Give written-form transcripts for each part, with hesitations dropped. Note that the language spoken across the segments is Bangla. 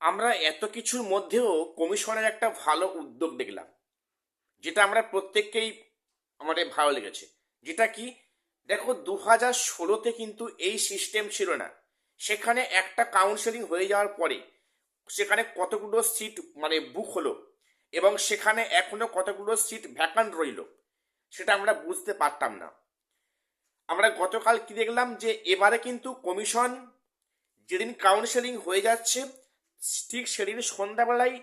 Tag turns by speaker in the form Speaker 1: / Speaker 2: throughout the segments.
Speaker 1: আমরা এত কিছুর মধ্যেও কমিশনের একটা ভালো উদ্যোগ দেখলাম, যেটা আমরা প্রত্যেককেই আমাদের ভালো লেগেছে। যেটা কি, দেখো 2016-তে কিন্তু এই সিস্টেম ছিল না। সেখানে একটা কাউন্সেলিং হয়ে যাওয়ার পরে সেখানে কতগুলো সিট বুক হলো, এবং সেখানে এখনো কতগুলো সিট ভ্যাকান্ট রইল, সেটা আমরা বুঝতে পারতাম না। আমরা গতকাল কি দেখলাম, যে এবারে কিন্তু কমিশন যেদিন কাউন্সেলিং হয়ে যাচ্ছে ঠিক সেদিন সন্ধ্যাবেলায়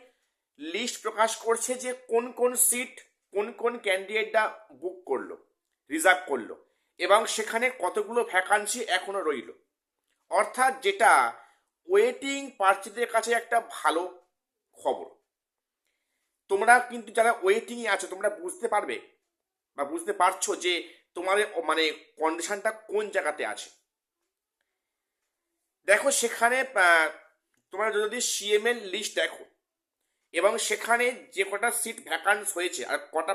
Speaker 1: লিস্ট প্রকাশ করছে যে কোন কোন সিট কোন কোন ক্যান্ডিডেটরা বুক করলো, রিজার্ভ করলো, এবং সেখানে কতগুলো ভ্যাকান্সি এখনো রইল। অর্থাৎ যেটা ওয়েটিং প্রার্থীদের কাছে একটা ভালো খবর। তোমরা কিন্তু যারা ওয়েটিংয়ে আছো তোমরা বুঝতে পারবে বা বুঝতে পারছো যে তোমাদের কন্ডিশনটা কোন জায়গাতে আছে। দেখো সেখানে তোমরা যদি সিএমএল লিস্ট দেখো, এবং সেখানে যে কটা সিট ভ্যাকান্স হয়েছে আর কটা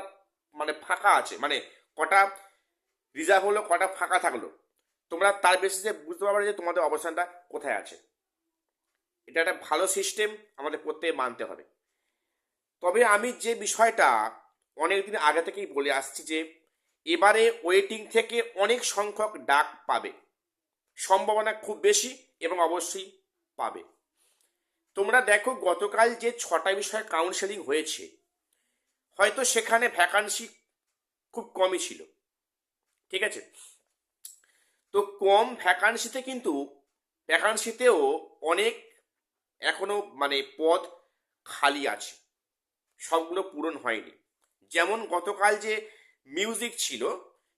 Speaker 1: ফাঁকা আছে, কটা রিজার্ভ হলো কটা ফাঁকা থাকলো, তোমরা তার বেসিসে বুঝতে পারবে যে তোমাদের অবস্থানটা কোথায় আছে। এটা একটা ভালো সিস্টেম, আমাদের প্রত্যেকে মানতে হবে। তবে আমি যে বিষয়টা অনেকদিন আগে থেকেই বলে আসছি, যে এবারে ওয়েটিং থেকে অনেক সংখ্যক ডাক পাবে, সম্ভাবনা খুব বেশি, এবং অবশ্যই পাবে। তোমরা দেখো গতকাল যে 6টা বিষয়ে কাউন্সেলিং হয়েছে, হয়তো সেখানে ভ্যাকান্সি খুব কমই ছিল, ঠিক আছে? তো কম ভ্যাকান্সিতেও অনেক এখনো পদ খালি আছে, সবগুলো পূরণ হয়নি। যেমন গতকাল যে মিউজিক ছিল,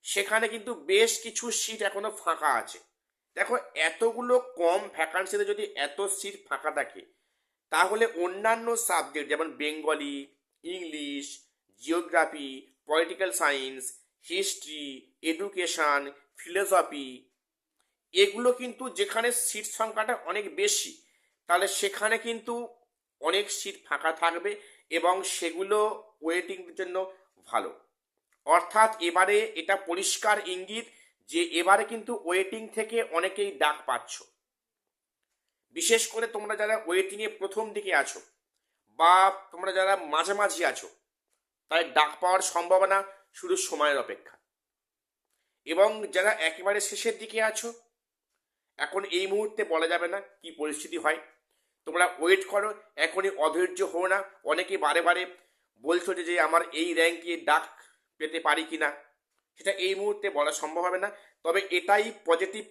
Speaker 1: সেখানে কিন্তু বেশ কিছু সিট এখনো ফাঁকা আছে। দেখো এতগুলো কম ভ্যাকান্সিতে যদি এত সিট ফাঁকা থাকে, তাহলে অন্যান্য সাবজেক্ট যেমন Bengali, English, geography, political science, history, education, philosophy, এগুলো কিন্তু যেখানে সিট সংখ্যাটা অনেক বেশি, তাহলে সেখানে কিন্তু অনেক সিট ফাঁকা থাকবে, এবং সেগুলো ওয়েটিংয়ের জন্য ভালো। অর্থাৎ এবারে এটা পরিষ্কার ইঙ্গিত যে এবারে কিন্তু ওয়েটিং থেকে অনেকেই ডাক পাচ্ছ। বিশেষ করে তোমরা যারা ওয়েটিংয়ে প্রথম দিকে আছো, বা তোমরা যারা মাঝামাঝি আছো, তাই ডাক পাওয়ার সম্ভাবনা শুধু সময়ের অপেক্ষা। এবং যারা একেবারে শেষের দিকে আছো, এখন এই মুহূর্তে বলা যাবে না কি পরিস্থিতি হয়। তোমরা ওয়েট করো, এখনই অধৈর্য হও না। অনেকে বারে বারে বলছো যে আমার এই র্যাঙ্কে ডাক পেতে পারি কি না, সেটা এই মুহূর্তে বলা সম্ভব হবে না। তবে এটাই পজিটিভ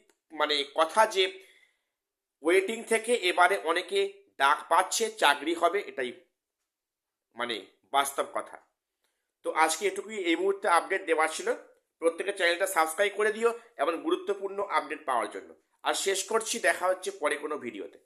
Speaker 1: কথা, যে ওয়েটিং থেকে এবারে অনেকে ডাক পাচ্ছে, চাকরি হবে, এটাই মানে বাস্তব কথা। তো আজকে এটুকুই এই মুহূর্তে আপডেট দেওয়ার ছিল। প্রত্যেকের চ্যানেলটা সাবস্ক্রাইব করে দিও এমন গুরুত্বপূর্ণ আপডেট পাওয়ার জন্য। আর শেষ করছি, দেখা হচ্ছে পরে কোনো ভিডিওতে।